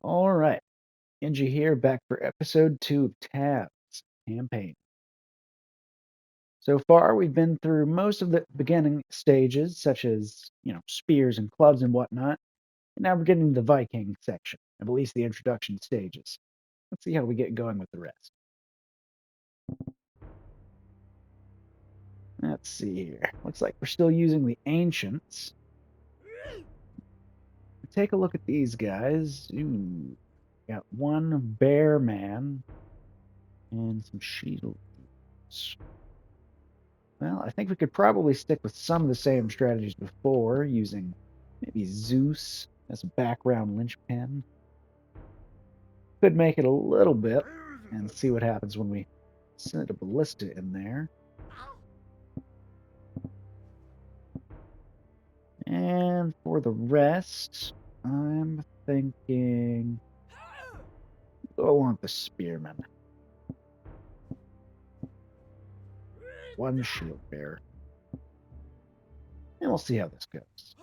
All right, Genji here, back for episode 2 of Tabs campaign. So far, we've been through most of the beginning stages, such as, spears and clubs and whatnot. And now we're getting to the Viking section, at least the introduction stages. Let's see how we get going with the rest. Let's see here. Looks like we're still using the Ancients. Take a look at these guys. Ooh, got one bear man and some shields. Well, I think we could probably stick with some of the same strategies before, using maybe Zeus as a background linchpin. Could make it a little bit and see what happens when we send a ballista in there. And for the rest, I'm thinking go along with the spearman. One shield bearer. And we'll see how this goes.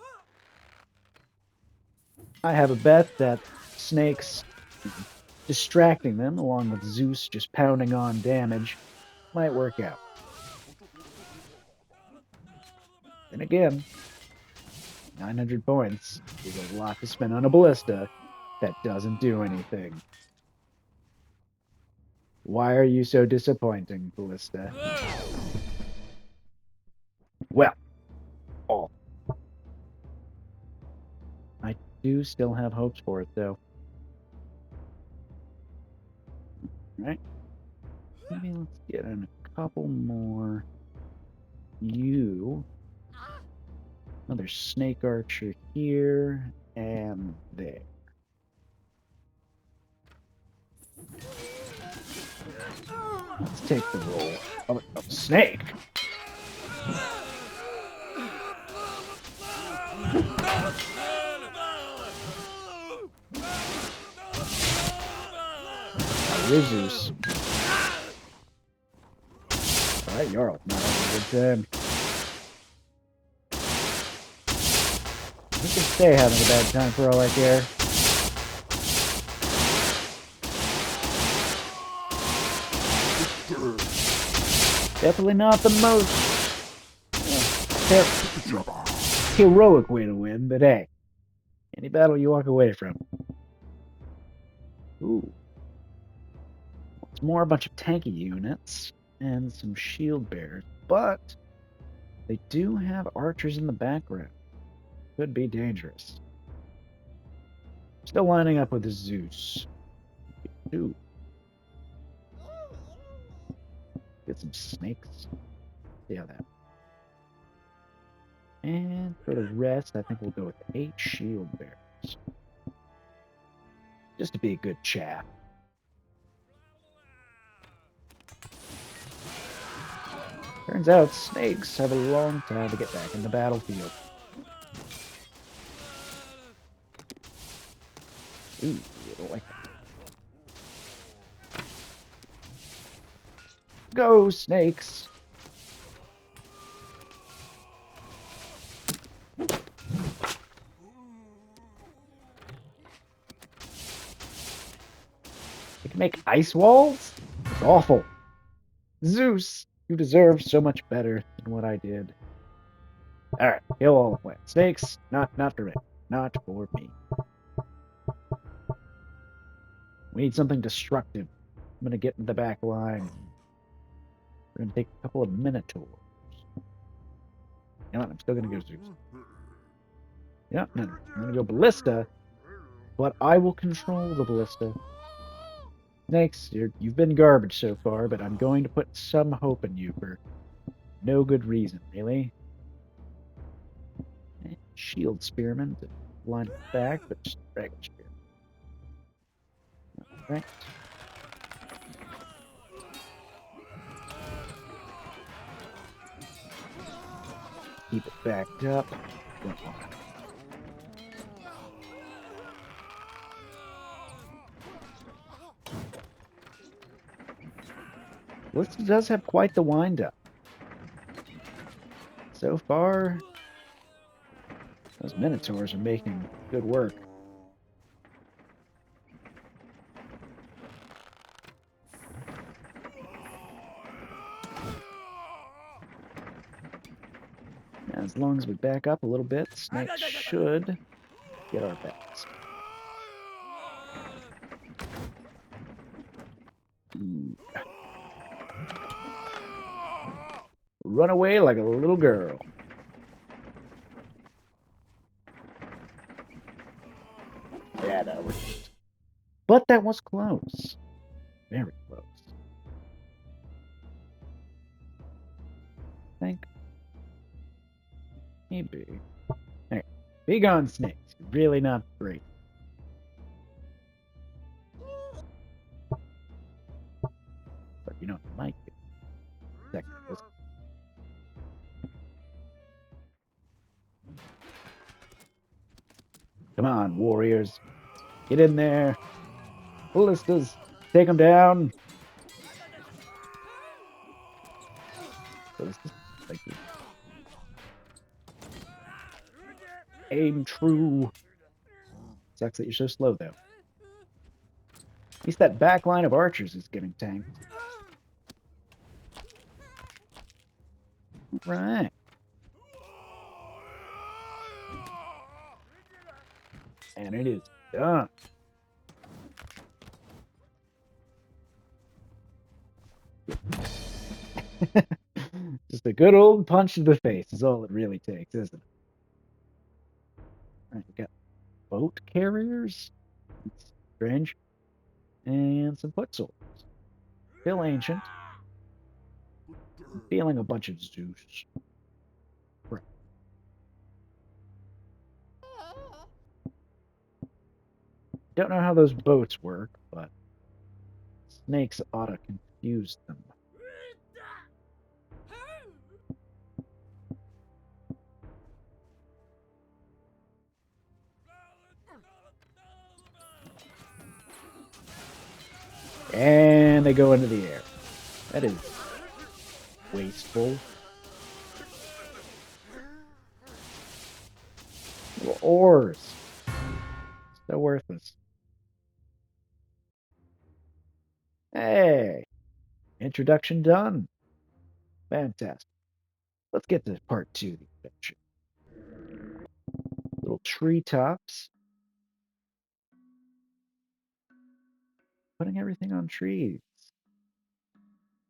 I have a bet that snakes distracting them, along with Zeus just pounding on damage, might work out. And again, 900 points is a lot to spend on a ballista that doesn't do anything. Why are you so disappointing, ballista? Well, all. I do still have hopes for it, though. Right? Maybe let's get in a couple more. You. Another snake archer here and there. Let's take the role of a snake. Zeus. Alright, Jarl. Not having a good time. He can stay having a bad time for all I care. Definitely not the most heroic way to win, but hey, any battle you walk away from. Ooh. It's more a bunch of tanky units and some shield bearers, but they do have archers in the background. Could be dangerous. Still lining up with the Zeus. Ooh. Get some snakes. See how that. And for the rest, I think we'll go with 8 shield bearers. Just to be a good chap. Turns out snakes have a long time to get back in the battlefield. Ooh, I don't like that. Go, snakes! They can make ice walls? It's awful. Zeus, you deserve so much better than what I did. Alright, kill all the plant snakes. Not for me. Not for me. We need something destructive. I'm gonna get in the back line. We're gonna take a couple of minotaurs. You know what? I'm still gonna go Zeus. Yeah, no, I'm gonna go ballista, but I will control the ballista. Snakes, you've been garbage so far, but I'm going to put some hope in you for no good reason, really. Shield spearman to line back, but just regular spearman. Alright. Keep it backed up. This does have quite the wind-up. So far, those Minotaurs are making good work. As long as we back up a little bit, Snake should get our backs. Run away like a little girl. Yeah, no, we're just... But that was close. Very close. I think. Maybe. Hey, be gone, snakes. Really not great. But you know, like it. Second, let's... Come on, warriors. Get in there. Ballistas. Take them down. Ballistas. Thank you. Aim true. Sucks that you're so slow, though. At least that back line of archers is getting tanked. Right. And it is done. Just a good old punch to the face is all it really takes, isn't it? All right, we got boat carriers. It's strange. And some foot soldiers. Still ancient. I'm feeling a bunch of Zeus. Right. Don't know how those boats work, but snakes ought to confuse them. And they go into the air. That is wasteful. Little oars. So worthless. Hey. Introduction done. Fantastic. Let's get to part 2 of the adventure. Little treetops. Putting everything on trees.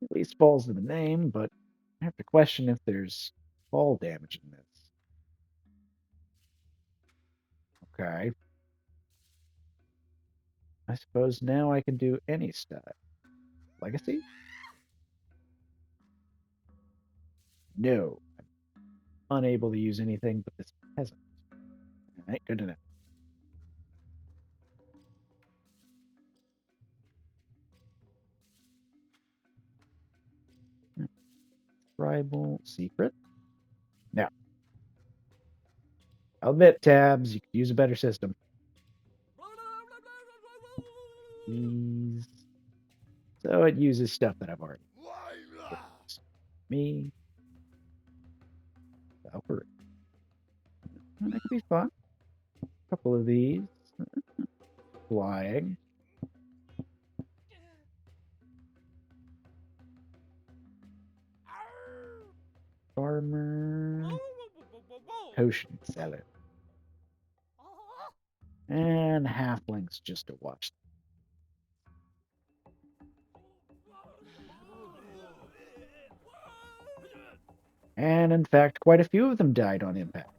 At least falls in the name, but I have to question if there's fall damage in this. Okay. I suppose now I can do any style. Legacy? No. I'm unable to use anything but this peasant. Alright, good to know. Tribal secret? Now, I'll admit, tabs, you could use a better system. These. So it uses stuff that I've already used. Me. Valkyrie. That could be fun. A couple of these. Flying. Farmer. Potion seller. And halflings just to watch. And in fact, quite a few of them died on impact.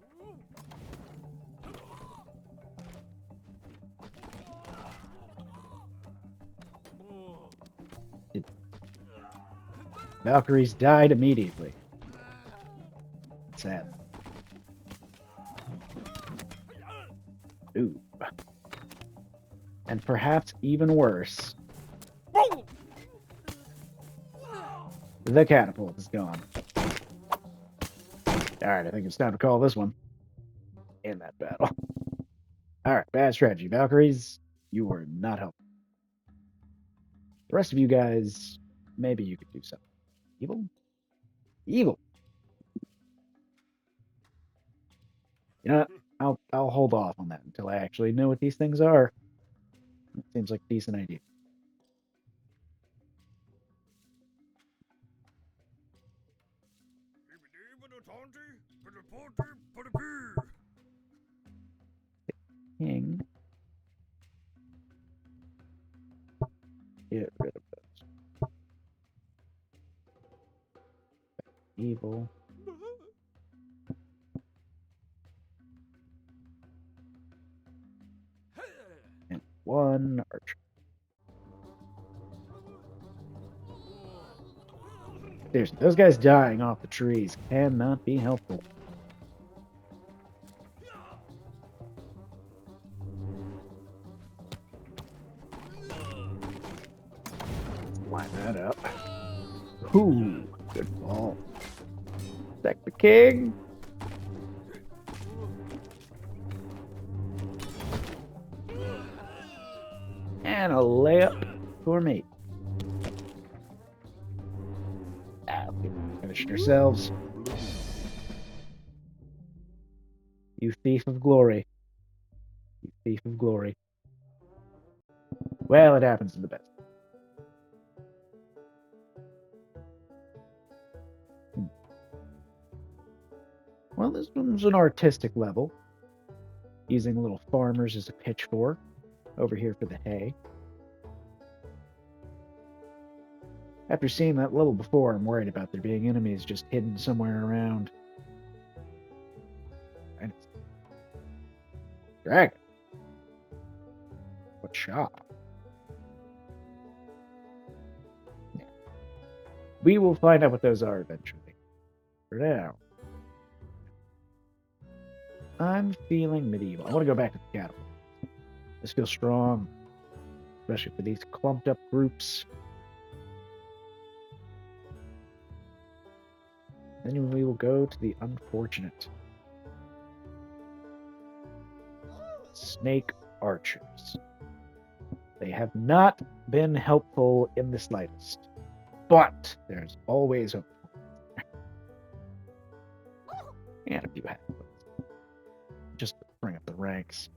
Valkyries died immediately. Sad. Ooh. And perhaps even worse, the catapult is gone. Alright, I think it's time to call this one in that battle. Alright, bad strategy. Valkyries, you were not helping. The rest of you guys, maybe you could do something. Evil? Evil. You know what? I'll hold off on that until I actually know what these things are. It seems like a decent idea. king. Get rid of those. Evil. And one archer. Seriously, those guys dying off the trees cannot be helpful. Line that up. Ooh, good ball. Protect the king. And a layup for me. Finished yourselves. You thief of glory. You thief of glory. Well, it happens to the best. Well, this one's an artistic level. Using little farmers as a pitchfork. Over here for the hay. After seeing that level before, I'm worried about there being enemies just hidden somewhere around. And it's... Dragon. What shop? Yeah. We will find out what those are eventually. For now, I'm feeling medieval. I want to go back to the catapult. This feels strong, especially for these clumped up groups. Then we will go to the unfortunate snake archers. They have not been helpful in the slightest, but there's always hope. And a few halflings. Just to bring up the ranks.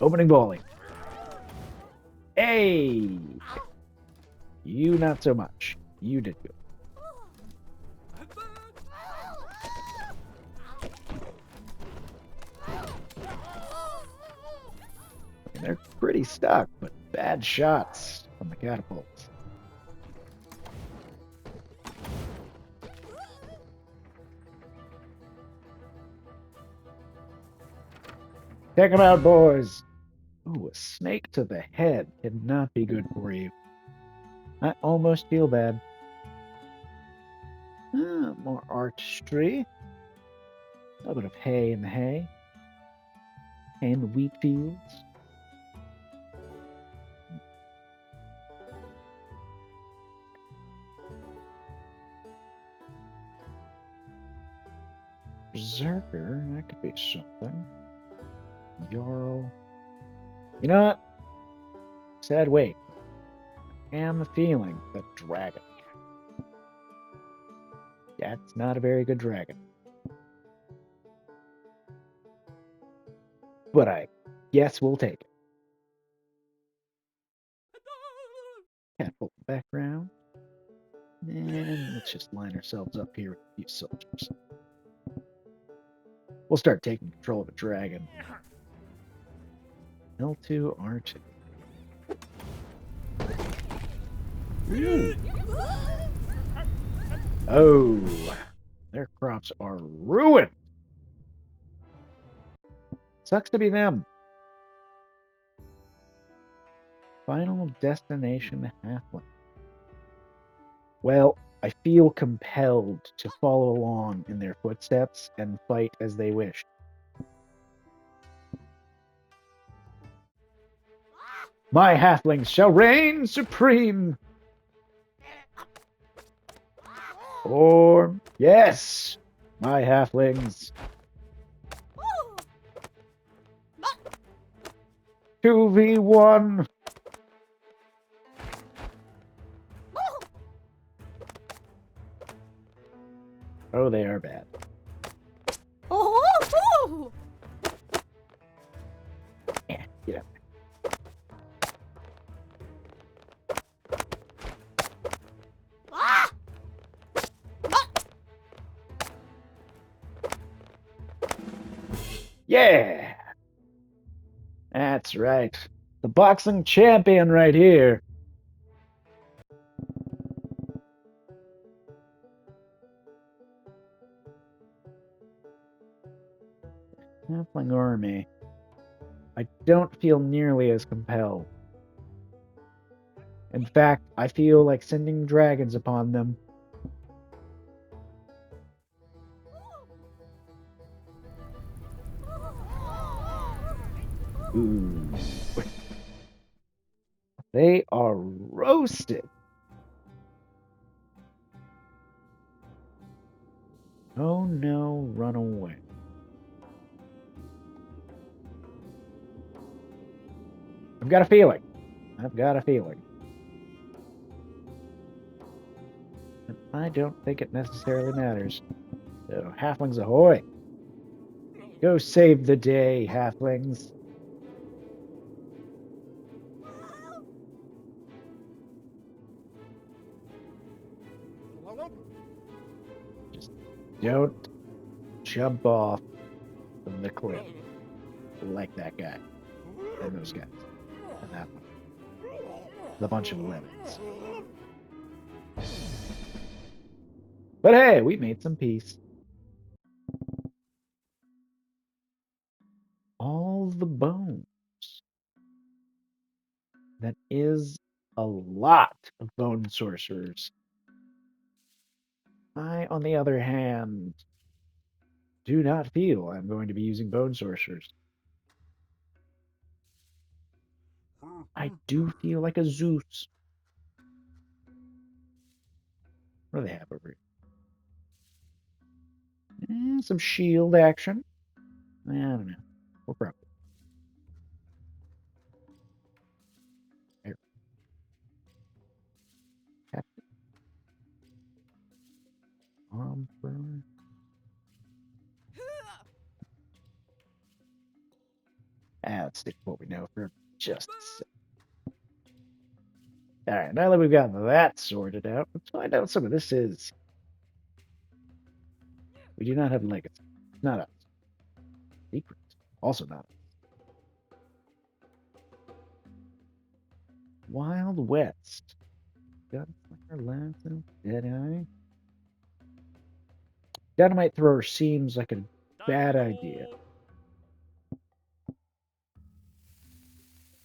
Opening volley. Hey! You not so much. You did good. And they're pretty stuck, but bad shots from the catapults. Take them out, boys. Ooh, a snake to the head cannot be good for you. I almost feel bad. More artistry. A little bit of hay in the hay. Hay in the wheat fields. Berserker, that could be something. Jarl. You know what? Sad wait. I am feeling the dragon. That's not a very good dragon. But I guess we'll take it. Catapult background. And let's just line ourselves up here with a few soldiers. We'll start taking control of a dragon. L2, R2. Oh, their crops are ruined. Sucks to be them. Final destination halfling. Well, I feel compelled to follow along in their footsteps and fight as they wish. My halflings shall reign supreme. Or, yes, my halflings. 2v1. Oh, they are bad. Yeah, get up. Yeah! That's right. The boxing champion right here. Halfling army. I don't feel nearly as compelled. In fact, I feel like sending dragons upon them. Ooh. They are roasted. Oh no, run away. I've got a feeling. I've got a feeling. And I don't think it necessarily matters. So, halflings ahoy! Go save the day, halflings. Just don't jump off of the cliff like that guy and those guys and that one. The bunch of lemons. But hey, we made some peace. All the bones. That is a lot of bone sorcerers. I, on the other hand, do not feel I'm going to be using bone sorcerers. I do feel like a Zeus. What do they have over here? Some shield action. I don't know. We're probably there. Arm thrower. Let's stick with what we know for just a sec. All right, now that we've got that sorted out, let's find out what some of this is. We do not have legacy. Not us. Secret. Also not us. Wild West. Gunfire, Lancet, Deadeye. Dynamite thrower seems like a bad idea.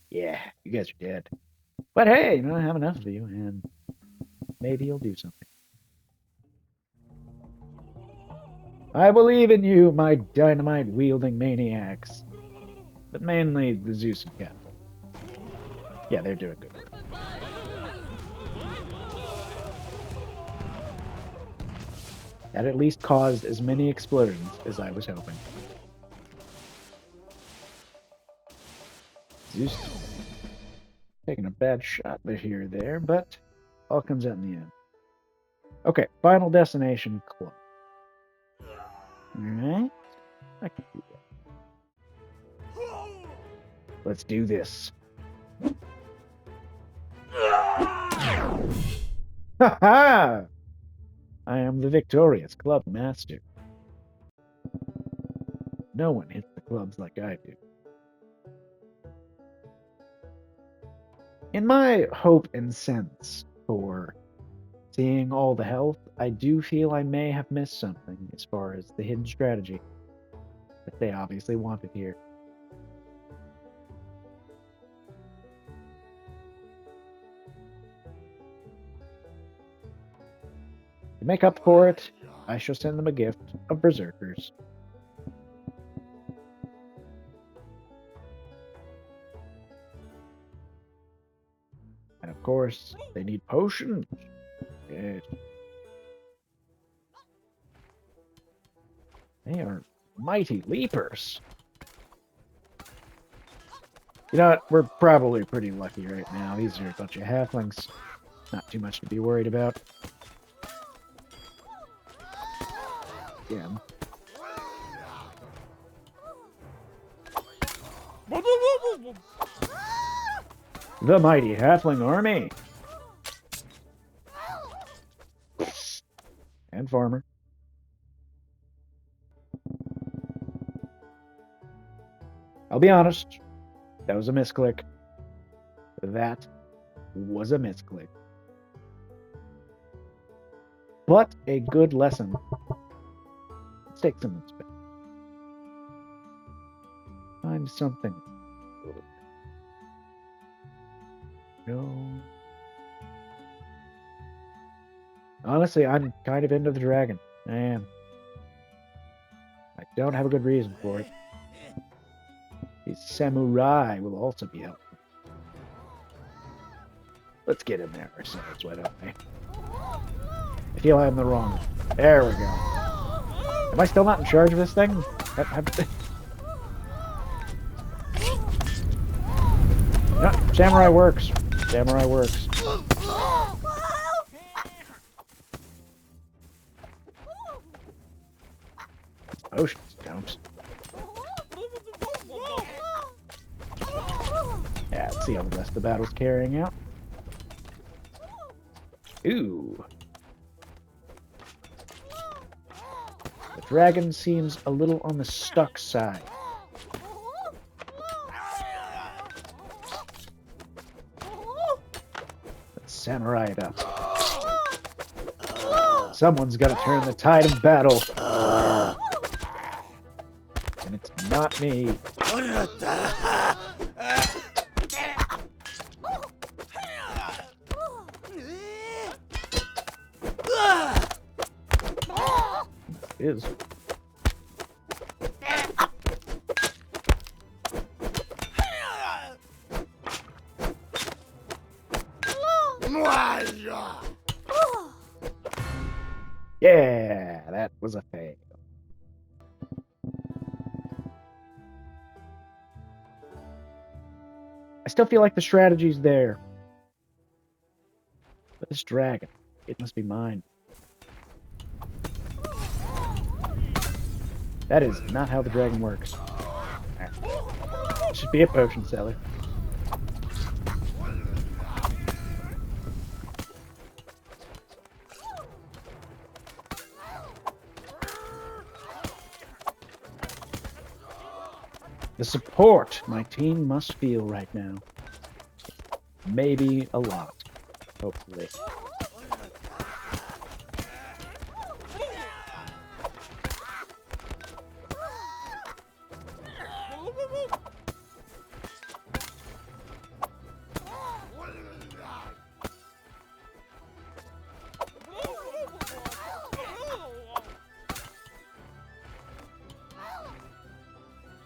Yeah, you guys are dead. But hey, you know, I have enough of you, and maybe you'll do something. I believe in you, my dynamite-wielding maniacs. But mainly the Zeus and Cat. Yeah, they're doing good. That at least caused as many explosions as I was hoping. Zeus taking a bad shot here or there, but all comes out in the end. Okay, final destination club. Alright. I can do that. Let's do this. Ha ha! I am the victorious club master. No one hits the clubs like I do. In my hope and sense for seeing all the health, I do feel I may have missed something as far as the hidden strategy that they obviously wanted here. To make up for it, I shall send them a gift of berserkers. And of course, they need potions. Yes. They are mighty leapers. You know what? We're probably pretty lucky right now. These are a bunch of halflings. Not too much to be worried about. Again. The mighty halfling army. And farmer. I'll be honest, that was a misclick. That was a misclick. But a good lesson. Let's take some space. Find something. No. Honestly, I'm kind of into the dragon. I am. I don't have a good reason for it. The samurai will also be helpful. Let's get in there ourselves, why don't we? I feel I'm the wrong. There we go. Am I still not in charge of this thing? No, samurai works. Samurai works. Ocean stumps. Yeah, let's see how the rest of the battle's carrying out. Ooh. The dragon seems a little on the stuck side. Let's samurai it up. Someone's got to turn the tide of battle. And it's not me. It is. Yeah, that was a fail. I still feel like the strategy's there. But this dragon, it must be mine. That is not how the dragon works. It should be a potion seller. The support my team must feel right now. Maybe a lot, hopefully.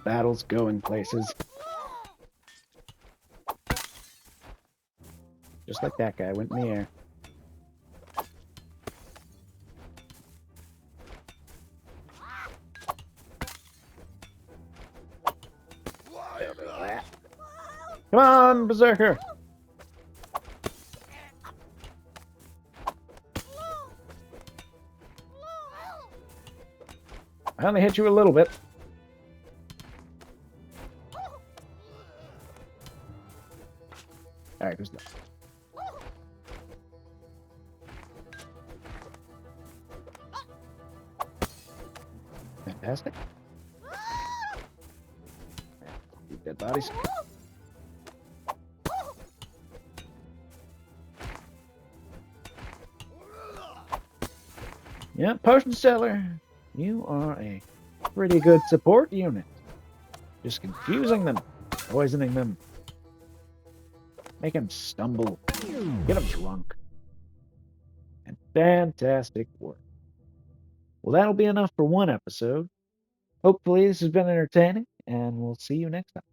Battle's going places. Just like that guy went in the air. Come on, Berserker! I only hit you a little bit. Alright, who's left? Fantastic. Dead bodies. Yeah, potion seller. You are a pretty good support unit. Just confusing them, poisoning them. Make them stumble. Get them drunk. And fantastic work. Well, that'll be enough for one episode. Hopefully this has been entertaining, and we'll see you next time.